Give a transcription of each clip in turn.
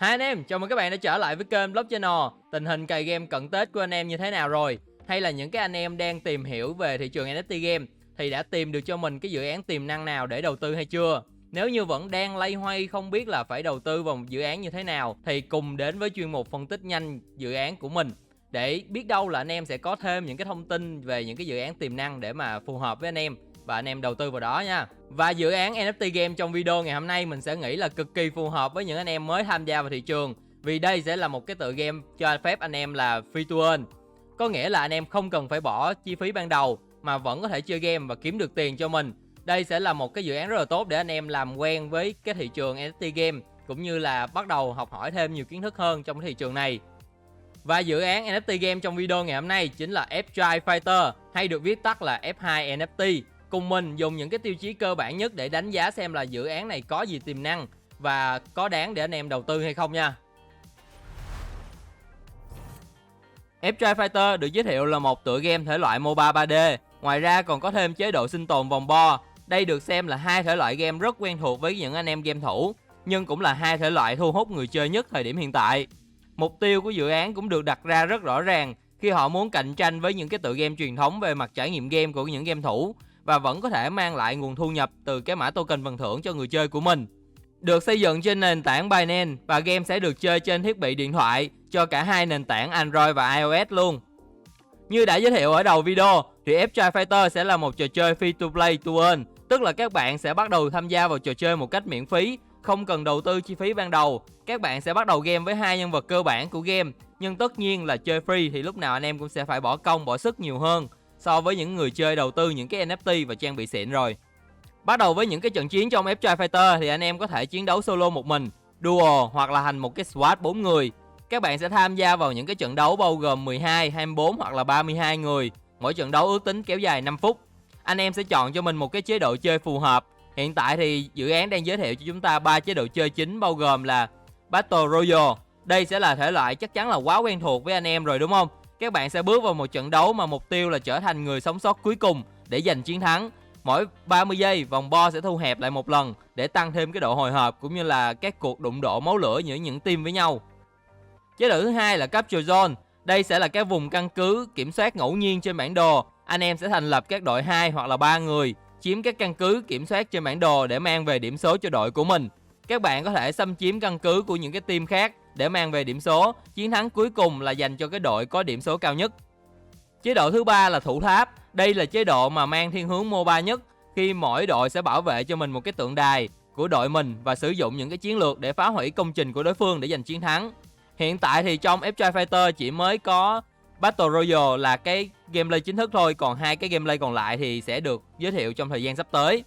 Hai anh em, chào mừng các bạn đã trở lại với kênh Block Channel. Tình hình cày game cận Tết của anh em như thế nào rồi? Hay là những cái anh em đang tìm hiểu về thị trường NFT game thì đã tìm được cho mình cái dự án tiềm năng nào để đầu tư hay chưa? Nếu như vẫn đang loay hoay không biết là phải đầu tư vào một dự án như thế nào thì cùng đến với chuyên mục phân tích nhanh dự án của mình, để biết đâu là anh em sẽ có thêm những cái thông tin về những cái dự án tiềm năng để mà phù hợp với anh em và anh em đầu tư vào đó nha. Và dự án NFT game trong video ngày hôm nay mình sẽ nghĩ là cực kỳ phù hợp với những anh em mới tham gia vào thị trường, vì đây sẽ là một cái tựa game cho phép anh em là free to earn. Có nghĩa là anh em không cần phải bỏ chi phí ban đầu mà vẫn có thể chơi game và kiếm được tiền cho mình. Đây sẽ là một cái dự án rất là tốt để anh em làm quen với cái thị trường NFT game, cũng như là bắt đầu học hỏi thêm nhiều kiến thức hơn trong cái thị trường này. Và dự án NFT game trong video ngày hôm nay chính là F-Drive Fighter, hay được viết tắt là F2 NFT. Cùng mình dùng những cái tiêu chí cơ bản nhất để đánh giá xem là dự án này có gì tiềm năng và có đáng để anh em đầu tư hay không nha. F-Drive Fighter được giới thiệu là một tựa game thể loại MOBA 3D. Ngoài ra còn có thêm chế độ sinh tồn vòng bo. Đây được xem là hai thể loại game rất quen thuộc với những anh em game thủ, nhưng cũng là hai thể loại thu hút người chơi nhất thời điểm hiện tại. Mục tiêu của dự án cũng được đặt ra rất rõ ràng khi họ muốn cạnh tranh với những cái tựa game truyền thống về mặt trải nghiệm game của những game thủ và vẫn có thể mang lại nguồn thu nhập từ cái mã token phần thưởng cho người chơi của mình. Được xây dựng trên nền tảng Binance và game sẽ được chơi trên thiết bị điện thoại cho cả hai nền tảng Android và iOS luôn. Như đã giới thiệu ở đầu video thì F-Drive Fighter sẽ là một trò chơi free to play to earn, tức là các bạn sẽ bắt đầu tham gia vào trò chơi một cách miễn phí, không cần đầu tư chi phí ban đầu. Các bạn sẽ bắt đầu game với hai nhân vật cơ bản của game, nhưng tất nhiên là chơi free thì lúc nào anh em cũng sẽ phải bỏ công bỏ sức nhiều hơn so với những người chơi đầu tư những cái NFT và trang bị xịn rồi. Bắt đầu với những cái trận chiến trong F-Drive Fighter thì anh em có thể chiến đấu solo một mình, duo hoặc là thành một cái squad 4 người. Các bạn sẽ tham gia vào những cái trận đấu bao gồm 12, 24 hoặc là 32 người. Mỗi trận đấu ước tính kéo dài 5 phút. Anh em sẽ chọn cho mình một cái chế độ chơi phù hợp. Hiện tại thì dự án đang giới thiệu cho chúng ta 3 chế độ chơi chính, bao gồm là Battle Royale. Đây sẽ là thể loại chắc chắn là quá quen thuộc với anh em rồi đúng không? Các bạn sẽ bước vào một trận đấu mà mục tiêu là trở thành người sống sót cuối cùng để giành chiến thắng. Mỗi 30 giây vòng bo sẽ thu hẹp lại một lần để tăng thêm cái độ hồi hộp cũng như là các cuộc đụng độ máu lửa giữa những team với nhau. Chế độ thứ hai là Capture Zone. Đây sẽ là các vùng căn cứ kiểm soát ngẫu nhiên trên bản đồ. Anh em sẽ thành lập các đội 2 hoặc là 3 người, chiếm các căn cứ kiểm soát trên bản đồ để mang về điểm số cho đội của mình. Các bạn có thể xâm chiếm căn cứ của những cái team khác để mang về điểm số. Chiến thắng cuối cùng là dành cho cái đội có điểm số cao nhất. Chế độ thứ ba là Thủ Tháp. Đây là chế độ mà mang thiên hướng MOBA nhất, khi mỗi đội sẽ bảo vệ cho mình một cái tượng đài của đội mình và sử dụng những cái chiến lược để phá hủy công trình của đối phương để giành chiến thắng. Hiện tại thì trong F-Drive Fighter chỉ mới có Battle Royale là cái gameplay chính thức thôi, còn hai cái gameplay còn lại thì sẽ được giới thiệu trong thời gian sắp tới.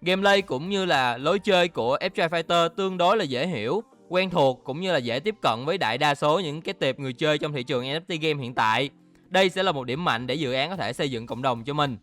Gameplay cũng như là lối chơi của F-Drive Fighter tương đối là dễ hiểu, quen thuộc cũng như là dễ tiếp cận với đại đa số những cái tệp người chơi trong thị trường NFT game hiện tại. Đây sẽ là một điểm mạnh để dự án có thể xây dựng cộng đồng cho mình.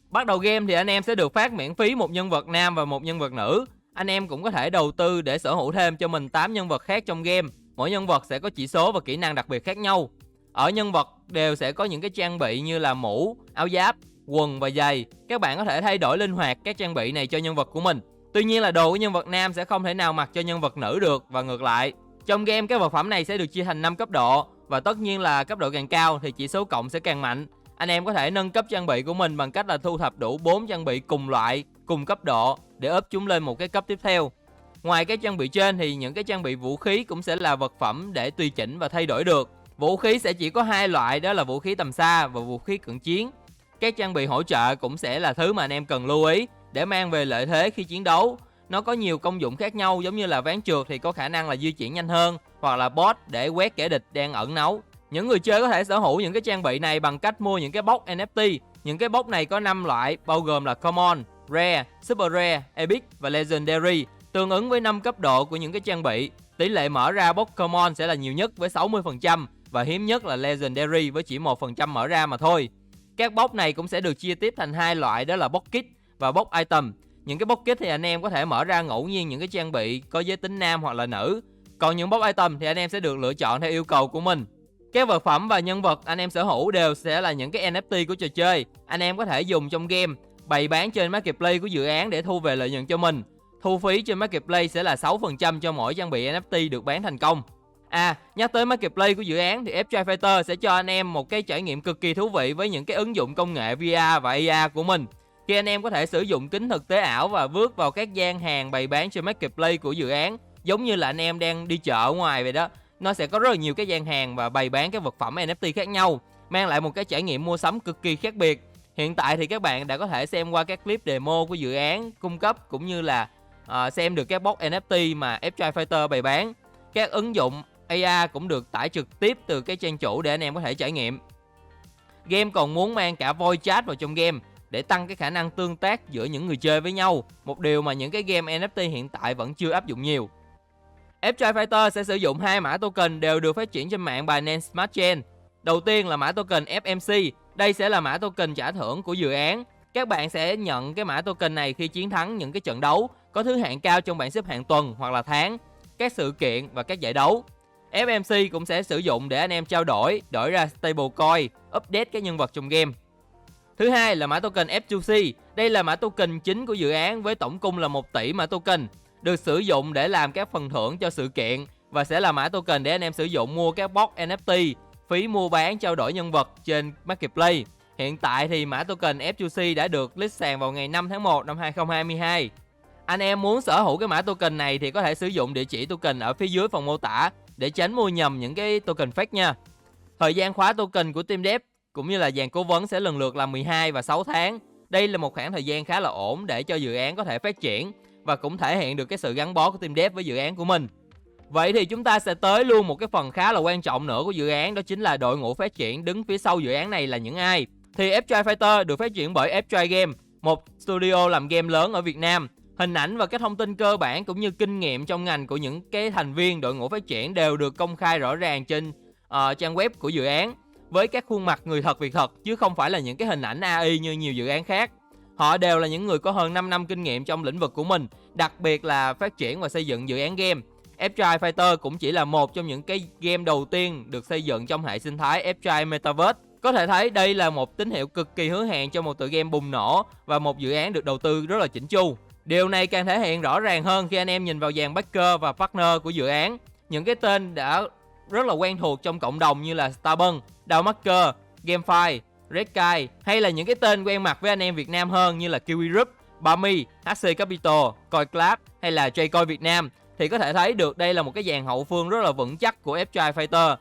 Bắt đầu game thì anh em sẽ được phát miễn phí một nhân vật nam và một nhân vật nữ. Anh em cũng có thể đầu tư để sở hữu thêm cho mình 8 nhân vật khác trong game. Mỗi nhân vật sẽ có chỉ số và kỹ năng đặc biệt khác nhau. Ở nhân vật đều sẽ có những cái trang bị như là mũ, áo giáp, quần và giày. Các bạn có thể thay đổi linh hoạt các trang bị này cho nhân vật của mình. Tuy nhiên là đồ của nhân vật nam sẽ không thể nào mặc cho nhân vật nữ được và ngược lại. Trong game các vật phẩm này sẽ được chia thành 5 cấp độ, và tất nhiên là cấp độ càng cao thì chỉ số cộng sẽ càng mạnh. Anh em có thể nâng cấp trang bị của mình bằng cách là thu thập đủ 4 trang bị cùng loại, cùng cấp độ để up chúng lên một cái cấp tiếp theo. Ngoài các trang bị trên thì những cái trang bị vũ khí cũng sẽ là vật phẩm để tùy chỉnh và thay đổi được. Vũ khí sẽ chỉ có hai loại, đó là vũ khí tầm xa và vũ khí cận chiến. Các trang bị hỗ trợ cũng sẽ là thứ mà anh em cần lưu ý để mang về lợi thế khi chiến đấu. Nó có nhiều công dụng khác nhau, giống như là ván trượt thì có khả năng là di chuyển nhanh hơn, hoặc là bot để quét kẻ địch đang ẩn náu. Những người chơi có thể sở hữu những cái trang bị này bằng cách mua những cái box NFT. Những cái box này có 5 loại bao gồm là Common, Rare, Super Rare, Epic và Legendary, tương ứng với 5 cấp độ của những cái trang bị. Tỷ lệ mở ra box Common sẽ là nhiều nhất với 60% và hiếm nhất là Legendary với chỉ 1% mở ra mà thôi. Các box này cũng sẽ được chia tiếp thành hai loại, đó là box kit và box item. Những cái box kit thì anh em có thể mở ra ngẫu nhiên những cái trang bị có giới tính nam hoặc là nữ. Còn những box item thì anh em sẽ được lựa chọn theo yêu cầu của mình. Các vật phẩm và nhân vật anh em sở hữu đều sẽ là những cái NFT của trò chơi. Anh em có thể dùng trong game, bày bán trên marketplace của dự án để thu về lợi nhuận cho mình. Thu phí trên Marketplace sẽ là 6% cho mỗi trang bị NFT được bán thành công. Nhắc tới Marketplace của dự án thì F-Drive Fighter sẽ cho anh em một cái trải nghiệm cực kỳ thú vị với những cái ứng dụng công nghệ VR và AR của mình. Khi anh em có thể sử dụng kính thực tế ảo và bước vào các gian hàng bày bán trên Marketplace của dự án, giống như là anh em đang đi chợ ở ngoài vậy đó. Nó sẽ có rất là nhiều cái gian hàng và bày bán các vật phẩm NFT khác nhau, mang lại một cái trải nghiệm mua sắm cực kỳ khác biệt. Hiện tại thì các bạn đã có thể xem qua các clip demo của dự án cung cấp, cũng như là xem được các box NFT mà F-Drive Fighter bày bán. Các ứng dụng AR cũng được tải trực tiếp từ cái trang chủ để anh em có thể trải nghiệm. Game còn muốn mang cả voice chat vào trong game để tăng cái khả năng tương tác giữa những người chơi với nhau, một điều mà những cái game NFT hiện tại vẫn chưa áp dụng nhiều. F-Drive Fighter sẽ sử dụng 2 mã token đều được phát triển trên mạng Binance Smart Chain. Đầu tiên là mã token FMC, đây sẽ là mã token trả thưởng của dự án. Các bạn sẽ nhận cái mã token này khi chiến thắng những cái trận đấu có thứ hạng cao trong bảng xếp hạng tuần hoặc là tháng, các sự kiện và các giải đấu. FMC cũng sẽ sử dụng để anh em trao đổi ra stablecoin, update các nhân vật trong game. Thứ hai là mã token F2C, đây là mã token chính của dự án với tổng cung là 1 tỷ mã token, được sử dụng để làm các phần thưởng cho sự kiện và sẽ là mã token để anh em sử dụng mua các box NFT, phí mua bán trao đổi nhân vật trên Marketplace. Hiện tại thì mã token F2C đã được list sàn vào ngày 5 tháng 1 năm 2022. Anh em muốn sở hữu cái mã token này thì có thể sử dụng địa chỉ token ở phía dưới phần mô tả để tránh mua nhầm những cái token fake nha. Thời gian khóa token của team dev cũng như là dàn cố vấn sẽ lần lượt là 12 và 6 tháng. Đây là một khoảng thời gian khá là ổn để cho dự án có thể phát triển và cũng thể hiện được cái sự gắn bó của team dev với dự án của mình. Vậy thì chúng ta sẽ tới luôn một cái phần khá là quan trọng nữa của dự án, đó chính là đội ngũ phát triển đứng phía sau dự án này là những ai. Thì F-Drive Fighter được phát triển bởi F-Drive Game, một studio làm game lớn ở Việt Nam. Hình ảnh và các thông tin cơ bản cũng như kinh nghiệm trong ngành của những cái thành viên đội ngũ phát triển đều được công khai rõ ràng trên trang web của dự án, với các khuôn mặt người thật việc thật chứ không phải là những cái hình ảnh AI như nhiều dự án khác. Họ đều là những người có hơn 5 năm kinh nghiệm trong lĩnh vực của mình, đặc biệt là phát triển và xây dựng dự án game. F-Drive Fighter cũng chỉ là một trong những cái game đầu tiên được xây dựng trong hệ sinh thái F-Drive Metaverse. Có thể thấy đây là một tín hiệu cực kỳ hứa hẹn cho một tựa game bùng nổ và một dự án được đầu tư rất là chỉnh chu. Điều này càng thể hiện rõ ràng hơn khi anh em nhìn vào dàn backer và partner của dự án. Những cái tên đã rất là quen thuộc trong cộng đồng như là Starbucks, Dowmaker, GameFi, Redkai, hay là những cái tên quen mặt với anh em Việt Nam hơn như là Kiwi Group, Bami, HC Capital, CoinClub hay là Jcoin Việt Nam, thì có thể thấy được đây là một cái dàn hậu phương rất là vững chắc của F-Drive Fighter.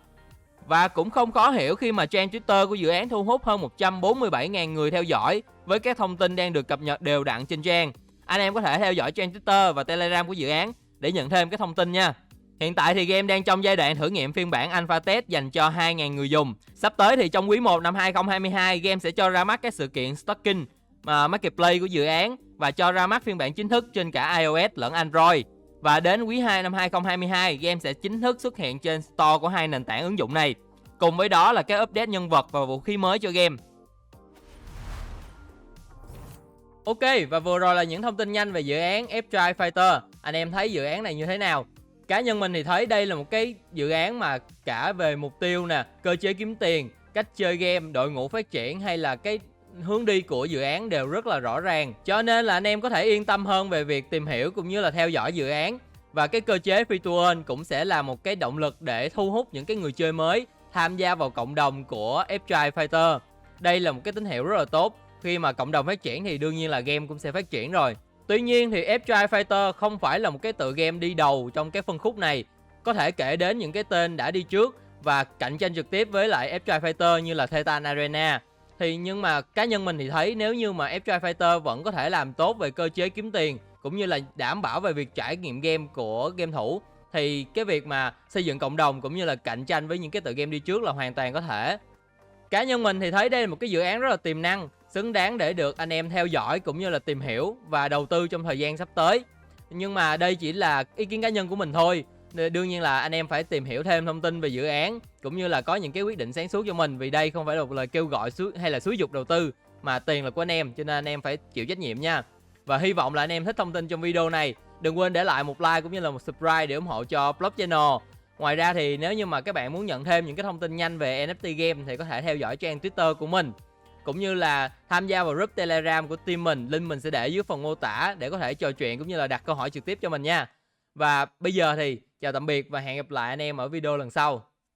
Và cũng không khó hiểu khi mà trang Twitter của dự án thu hút hơn 147.000 người theo dõi với các thông tin đang được cập nhật đều đặn trên trang. Anh em có thể theo dõi trang Twitter và Telegram của dự án để nhận thêm cái thông tin nha. Hiện tại thì game đang trong giai đoạn thử nghiệm phiên bản alpha test dành cho 2.000 người dùng. Sắp tới thì trong quý 1 năm 2022, game sẽ cho ra mắt các sự kiện stocking marketplace của dự án và cho ra mắt phiên bản chính thức trên cả iOS lẫn Android. Và đến quý 2 năm 2022, game sẽ chính thức xuất hiện trên store của hai nền tảng ứng dụng này. Cùng với đó là các update nhân vật và vũ khí mới cho game. Ok, và vừa rồi là những thông tin nhanh về dự án F-Drive Fighter. Anh em thấy dự án này như thế nào? Cá nhân mình thì thấy đây là một cái dự án mà cả về mục tiêu nè, cơ chế kiếm tiền, cách chơi game, đội ngũ phát triển hay là cái hướng đi của dự án đều rất là rõ ràng. Cho nên là anh em có thể yên tâm hơn về việc tìm hiểu cũng như là theo dõi dự án. Và cái cơ chế free to earn cũng sẽ là một cái động lực để thu hút những cái người chơi mới tham gia vào cộng đồng của F-Drive Fighter. Đây là một cái tín hiệu rất là tốt. Khi mà cộng đồng phát triển thì đương nhiên là game cũng sẽ phát triển rồi. Tuy nhiên thì F-Drive Fighter không phải là một cái tựa game đi đầu trong cái phân khúc này. Có thể kể đến những cái tên đã đi trước và cạnh tranh trực tiếp với lại F-Drive Fighter như là Titan Arena. Nhưng mà cá nhân mình thì thấy nếu như mà F-Drive Fighter vẫn có thể làm tốt về cơ chế kiếm tiền cũng như là đảm bảo về việc trải nghiệm game của game thủ, thì cái việc mà xây dựng cộng đồng cũng như là cạnh tranh với những cái tựa game đi trước là hoàn toàn có thể. Cá nhân mình thì thấy đây là một cái dự án rất là tiềm năng, xứng đáng để được anh em theo dõi cũng như là tìm hiểu và đầu tư trong thời gian sắp tới. Nhưng mà đây chỉ là ý kiến cá nhân của mình thôi. Đương nhiên là anh em phải tìm hiểu thêm thông tin về dự án cũng như là có những cái quyết định sáng suốt cho mình, vì đây không phải là một lời kêu gọi hay là xúi dục đầu tư, mà tiền là của anh em, cho nên anh em phải chịu trách nhiệm nha. Và hy vọng là anh em thích thông tin trong video này. Đừng quên để lại một like cũng như là một subscribe để ủng hộ cho Vlog Channel. Ngoài ra thì nếu như mà các bạn muốn nhận thêm những cái thông tin nhanh về NFT game thì có thể theo dõi trang Twitter của mình. cũng như là tham gia vào group Telegram của team mình. Link mình sẽ để dưới phần mô tả để có thể trò chuyện cũng như là đặt câu hỏi trực tiếp cho mình nha. Và bây giờ thì chào tạm biệt và hẹn gặp lại anh em ở video lần sau.